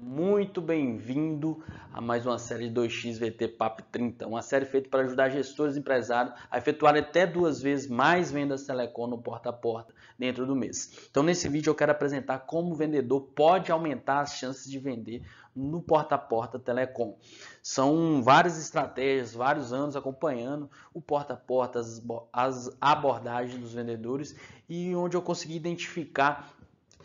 Muito bem-vindo a mais uma série de 2xVT PAP 30, uma série feita para ajudar gestores e empresários a efetuarem até 2 vezes mais vendas telecom no porta a porta dentro do mês. Então nesse vídeo eu quero apresentar como o vendedor pode aumentar as chances de vender no porta a porta telecom. São várias estratégias, vários anos acompanhando o porta a porta, as abordagens dos vendedores e onde eu consegui identificar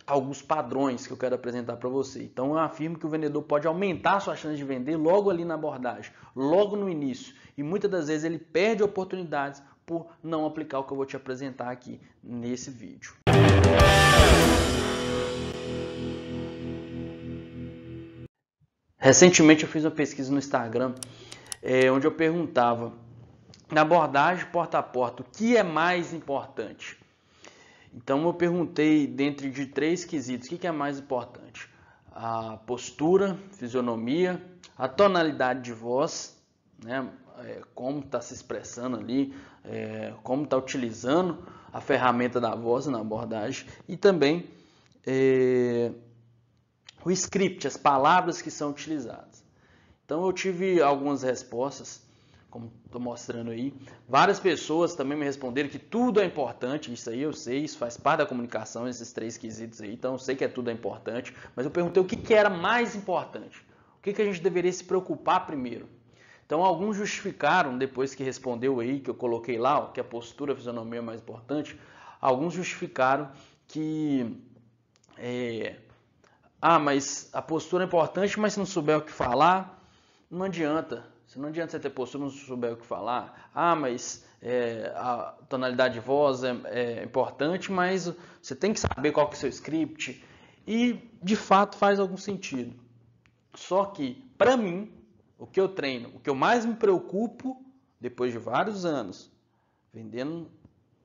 alguns padrões que eu quero apresentar para você. Então eu afirmo que o vendedor pode aumentar a sua chance de vender logo ali na abordagem, logo no início. E muitas das vezes ele perde oportunidades por não aplicar o que eu vou te apresentar aqui nesse vídeo. Recentemente eu fiz uma pesquisa no Instagram onde eu perguntava na abordagem porta a porta o que é mais importante. Então eu perguntei dentro de 3 quesitos, o que é mais importante? A postura, fisionomia, a tonalidade de voz, né? Como está se expressando ali, como está utilizando a ferramenta da voz na abordagem e também o script, as palavras que são utilizadas. Então eu tive algumas respostas, como estou mostrando aí. Várias pessoas também me responderam que tudo é importante, isso aí eu sei, isso faz parte da comunicação, esses 3 quesitos aí, então eu sei que tudo é importante, mas eu perguntei o que era mais importante, o que a gente deveria se preocupar primeiro. Então alguns justificaram, depois que respondeu aí, que eu coloquei lá, que a postura, a fisionomia é mais importante, alguns justificaram que mas a postura é importante, mas se não souber o que falar, não adianta. Não adianta você ter postura e não souber o que falar. Mas a tonalidade de voz é importante, mas você tem que saber qual que é o seu script. E, de fato, faz algum sentido. Só que, para mim, o que eu treino, o que eu mais me preocupo, depois de vários anos, vendendo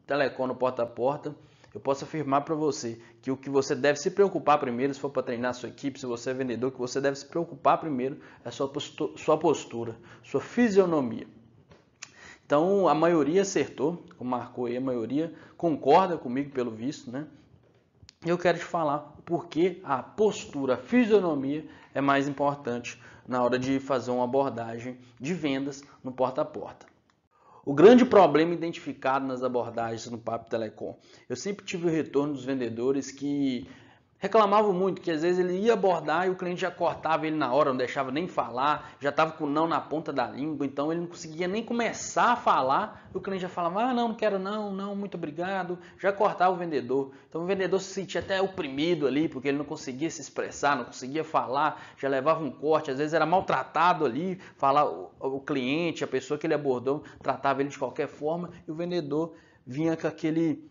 telecom no porta a porta, eu posso afirmar para você que o que você deve se preocupar primeiro, se for para treinar a sua equipe, se você é vendedor, o que você deve se preocupar primeiro é a sua postura, sua fisionomia. Então, a maioria acertou, como marcou aí, a maioria concorda comigo pelo visto, né? Eu quero te falar por que a postura, a fisionomia é mais importante na hora de fazer uma abordagem de vendas no porta a porta. O grande problema identificado nas abordagens no Papo Telecom, eu sempre tive o retorno dos vendedores que reclamavam muito, que às vezes ele ia abordar e o cliente já cortava ele na hora, não deixava nem falar, já estava com o não na ponta da língua, então ele não conseguia nem começar a falar, e o cliente já falava, não quero não, muito obrigado, já cortava o vendedor. Então o vendedor se sentia até oprimido ali, porque ele não conseguia se expressar, não conseguia falar, já levava um corte, às vezes era maltratado ali, falar o cliente, a pessoa que ele abordou, tratava ele de qualquer forma, e o vendedor vinha com aquele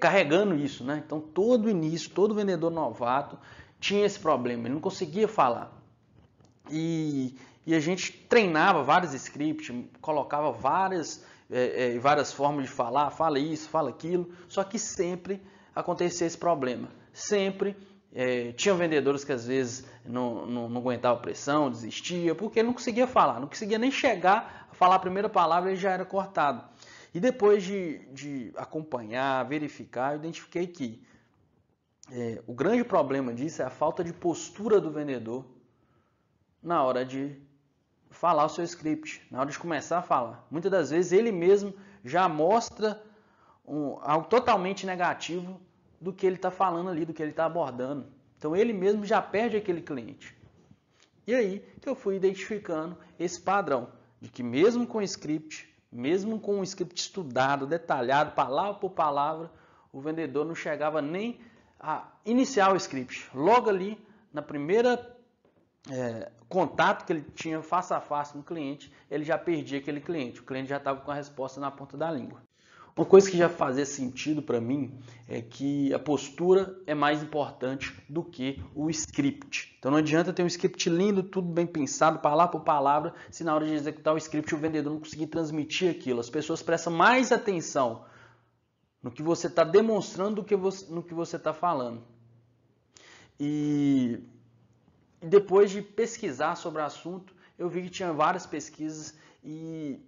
carregando isso, né? Então todo início, todo vendedor novato tinha esse problema, ele não conseguia falar. E a gente treinava vários scripts, colocava várias formas de falar, fala isso, fala aquilo, só que sempre acontecia esse problema. Sempre tinha vendedores que às vezes não aguentavam a pressão, desistia, porque ele não conseguia falar, não conseguia nem chegar a falar a primeira palavra e já era cortado. E depois de acompanhar, verificar, eu identifiquei que o grande problema disso é a falta de postura do vendedor na hora de falar o seu script, na hora de começar a falar. Muitas das vezes ele mesmo já mostra algo totalmente negativo do que ele está falando ali, do que ele está abordando. Então ele mesmo já perde aquele cliente. E aí que eu fui identificando esse padrão, de que mesmo com script, mesmo com um script estudado, detalhado, palavra por palavra, o vendedor não chegava nem a iniciar o script. Logo ali, na primeira contato que ele tinha face a face com o cliente, ele já perdia aquele cliente. O cliente já estava com a resposta na ponta da língua. Uma coisa que já fazia sentido para mim é que a postura é mais importante do que o script. Então não adianta ter um script lindo, tudo bem pensado, palavra por palavra, se na hora de executar o script o vendedor não conseguir transmitir aquilo. As pessoas prestam mais atenção no que você está demonstrando do que no que você está falando. E depois de pesquisar sobre o assunto, eu vi que tinha várias pesquisas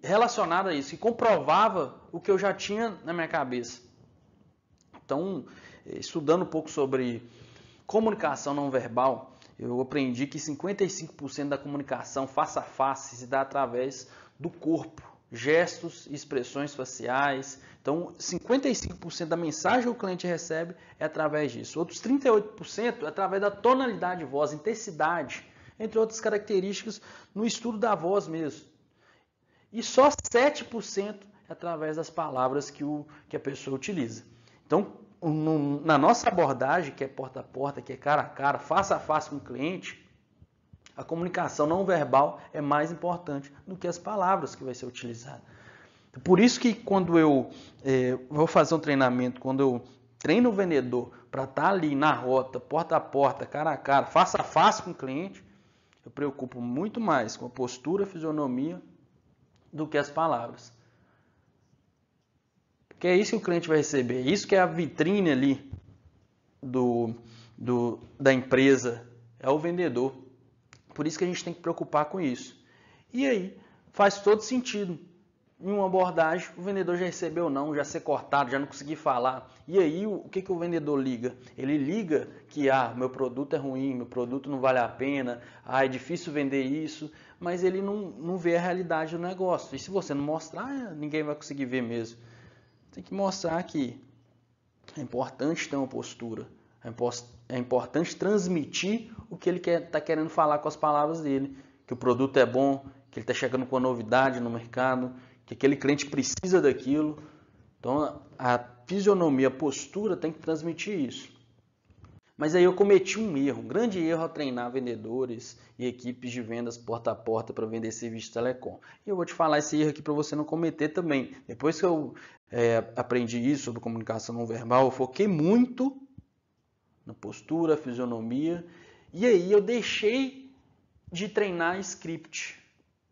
relacionadas a isso, e comprovava o que eu já tinha na minha cabeça. Então, estudando um pouco sobre comunicação não verbal, eu aprendi que 55% da comunicação face a face se dá através do corpo, gestos e expressões faciais. Então, 55% da mensagem que o cliente recebe é através disso. Outros 38% é através da tonalidade de voz, intensidade, entre outras características no estudo da voz mesmo. E só 7% é através das palavras que a pessoa utiliza. Então, na nossa abordagem, que é porta a porta, que é cara a cara, face a face com o cliente, a comunicação não verbal é mais importante do que as palavras que vai ser utilizada. Por isso que quando eu vou fazer um treinamento, quando eu treino o vendedor para estar ali na rota, porta a porta, cara a cara, face a face com o cliente, eu preocupo muito mais com a postura, a fisionomia, do que as palavras. Porque é isso que o cliente vai receber, isso que é a vitrine ali da empresa, é o vendedor. Por isso que a gente tem que preocupar com isso. E aí, faz todo sentido. Em uma abordagem, o vendedor já recebeu não, já ser cortado, já não conseguir falar. E aí, o que o vendedor liga? Ele liga que, meu produto é ruim, meu produto não vale a pena, é difícil vender isso, mas ele não vê a realidade do negócio. E se você não mostrar, ninguém vai conseguir ver mesmo. Tem que mostrar que é importante ter uma postura, é importante transmitir o que ele está querendo falar com as palavras dele, que o produto é bom, que ele está chegando com uma novidade no mercado, que aquele cliente precisa daquilo. Então, a fisionomia, a postura tem que transmitir isso. Mas aí eu cometi um erro, um grande erro ao treinar vendedores e equipes de vendas porta a porta para vender serviço de telecom. E eu vou te falar esse erro aqui para você não cometer também. Depois que eu aprendi isso sobre comunicação não verbal, eu foquei muito na postura, fisionomia, e aí eu deixei de treinar script.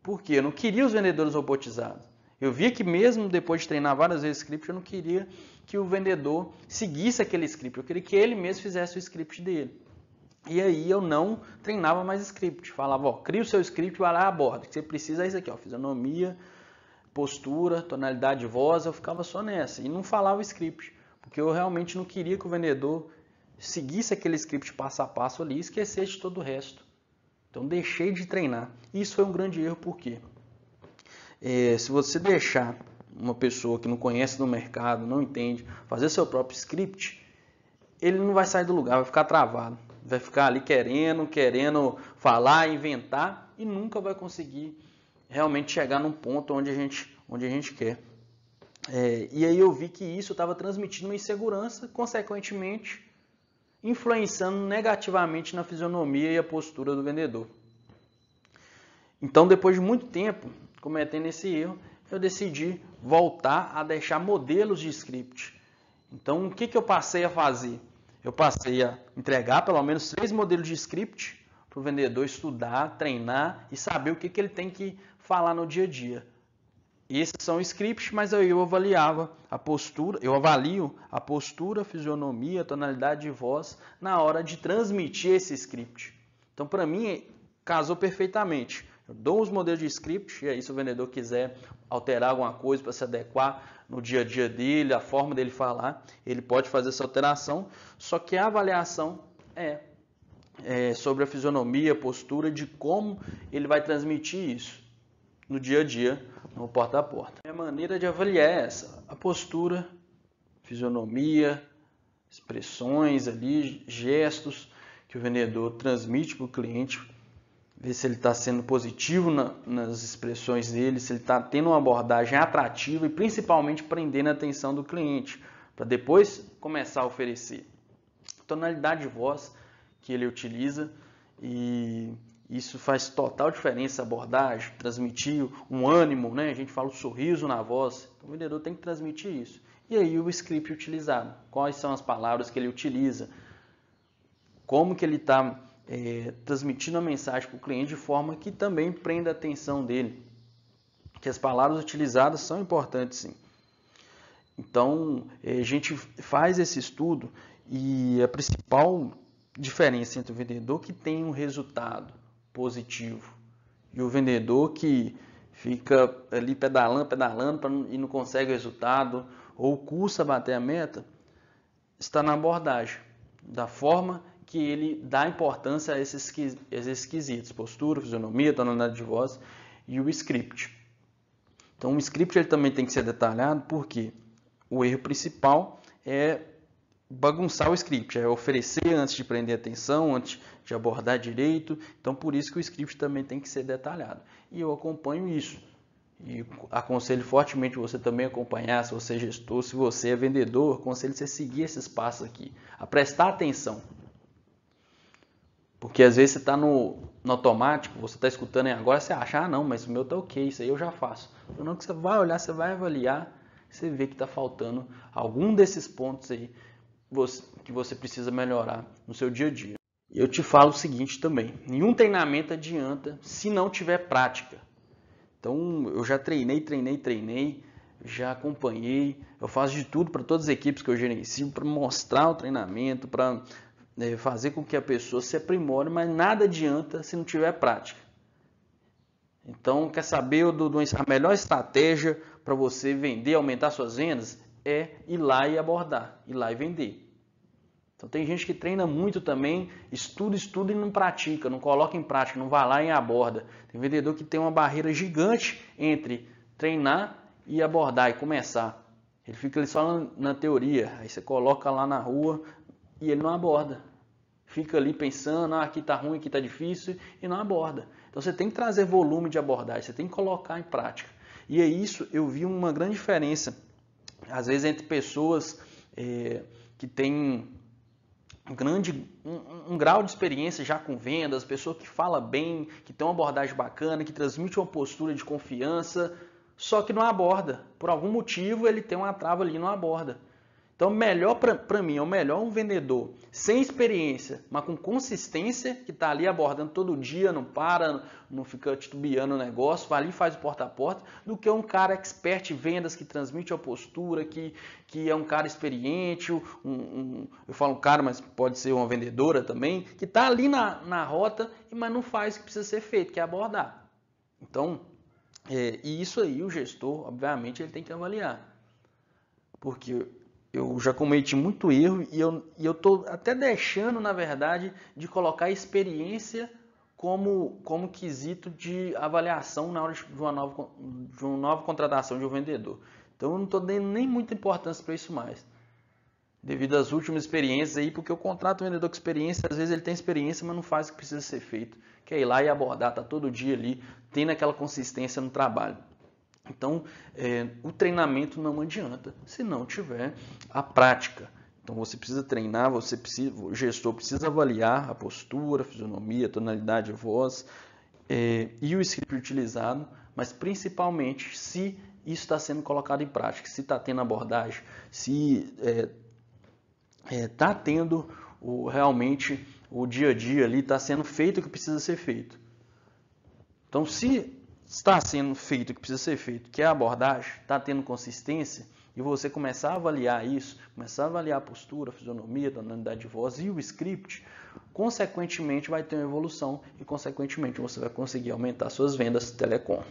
Por quê? Eu não queria os vendedores robotizados. Eu via que mesmo depois de treinar várias vezes script, eu não queria que o vendedor seguisse aquele script. Eu queria que ele mesmo fizesse o script dele. E aí eu não treinava mais script. Falava, cria o seu script, vai lá e aborda. O que você precisa é isso aqui, fisionomia, postura, tonalidade de voz. Eu ficava só nessa e não falava o script. Porque eu realmente não queria que o vendedor seguisse aquele script passo a passo ali e esquecesse de todo o resto. Então deixei de treinar. E isso foi um grande erro, por quê? Se você deixar uma pessoa que não conhece do mercado, não entende, fazer seu próprio script, ele não vai sair do lugar, vai ficar travado. Vai ficar ali querendo falar, inventar e nunca vai conseguir realmente chegar num ponto onde a gente quer. E aí eu vi que isso estava transmitindo uma insegurança, consequentemente influenciando negativamente na fisionomia e a postura do vendedor. Então, depois de muito tempo cometendo esse erro, eu decidi voltar a deixar modelos de script. Então, o que eu passei a fazer? Eu passei a entregar pelo menos 3 modelos de script para o vendedor estudar, treinar e saber o que ele tem que falar no dia a dia. Esses são scripts, mas eu avaliava a postura, eu avalio a postura, a fisionomia, a tonalidade de voz na hora de transmitir esse script. Então, para mim, casou perfeitamente. Eu dou os modelos de script, e aí se o vendedor quiser alterar alguma coisa para se adequar no dia a dia dele, a forma dele falar, ele pode fazer essa alteração, só que a avaliação é sobre a fisionomia, a postura, de como ele vai transmitir isso no dia a dia, no porta a porta. A maneira de avaliar é essa: a postura, fisionomia, expressões ali, gestos que o vendedor transmite para o cliente, ver se ele está sendo positivo nas expressões dele, se ele está tendo uma abordagem atrativa e principalmente prendendo a atenção do cliente, para depois começar a oferecer. Tonalidade de voz que ele utiliza, e isso faz total diferença, a abordagem, transmitir um ânimo, né? A gente fala o sorriso na voz, então, o vendedor tem que transmitir isso. E aí o script utilizado, quais são as palavras que ele utiliza, como que ele está transmitindo a mensagem para o cliente de forma que também prenda a atenção dele. Que as palavras utilizadas são importantes, sim. Então, a gente faz esse estudo e a principal diferença entre o vendedor que tem um resultado positivo e o vendedor que fica ali pedalando e não consegue o resultado ou custa bater a meta, está na abordagem, da forma que ele dá importância a esses quesitos, postura, fisionomia, tonalidade de voz e o script. Então o script ele também tem que ser detalhado, porque o erro principal é bagunçar o script, é oferecer antes de prender atenção, antes de abordar direito. Então por isso que o script também tem que ser detalhado. E eu acompanho isso. E aconselho fortemente você também acompanhar, se você é gestor, se você é vendedor, aconselho você seguir esses passos aqui, a prestar atenção. Porque às vezes você está no automático, você está escutando e agora você acha, ah não, mas o meu está ok, isso aí eu já faço. Não, que você vai olhar, você vai avaliar, você vê que está faltando algum desses pontos aí que você precisa melhorar no seu dia a dia. Eu te falo o seguinte também, nenhum treinamento adianta se não tiver prática. Então eu já treinei, já acompanhei, eu faço de tudo para todas as equipes que eu gerencio, para mostrar o treinamento, para fazer com que a pessoa se aprimore, mas nada adianta se não tiver prática. Então, quer saber a melhor estratégia para você vender, aumentar suas vendas? É ir lá e abordar, ir lá e vender. Então, tem gente que treina muito também, estuda e não pratica, não coloca em prática, não vai lá e aborda. Tem vendedor que tem uma barreira gigante entre treinar e abordar e começar. Ele fica ali só na teoria, aí você coloca lá na rua e ele não aborda. Fica ali pensando, aqui está ruim, aqui está difícil, e não aborda. Então você tem que trazer volume de abordagem, você tem que colocar em prática. E é isso, eu vi uma grande diferença, às vezes, entre pessoas que têm um grau de experiência já com vendas, pessoa que fala bem, que tem uma abordagem bacana, que transmite uma postura de confiança, só que não aborda. Por algum motivo ele tem uma trava ali e não aborda. Então, melhor para mim, é o melhor um vendedor sem experiência, mas com consistência, que está ali abordando todo dia, não para, não fica titubeando o negócio, vai ali e faz o porta a porta, do que um cara expert em vendas, que transmite a postura, que é um cara experiente, eu falo um cara, mas pode ser uma vendedora também, que está ali na rota, mas não faz o que precisa ser feito, que é abordar. Então, e isso aí o gestor, obviamente, ele tem que avaliar. Porque eu já cometi muito erro e eu estou até deixando, na verdade, de colocar experiência como quesito de avaliação na hora de uma nova contratação de um vendedor. Então eu não estou dando nem muita importância para isso mais. Devido às últimas experiências aí, porque eu contrato um vendedor com experiência, às vezes ele tem experiência, mas não faz o que precisa ser feito. Quer ir lá e abordar, tá todo dia ali, tendo aquela consistência no trabalho. Então, o treinamento não adianta se não tiver a prática. Então, você precisa treinar, o gestor precisa avaliar a postura, a fisionomia, a tonalidade de voz e o script utilizado, mas principalmente se isso está sendo colocado em prática, se está tendo abordagem, se está tendo realmente o dia a dia ali, está sendo feito o que precisa ser feito. Então, se está sendo feito o que precisa ser feito, que é a abordagem, está tendo consistência, e você começar a avaliar isso, começar a avaliar a postura, a fisionomia, a tonalidade de voz e o script, consequentemente vai ter uma evolução e consequentemente você vai conseguir aumentar suas vendas telecom.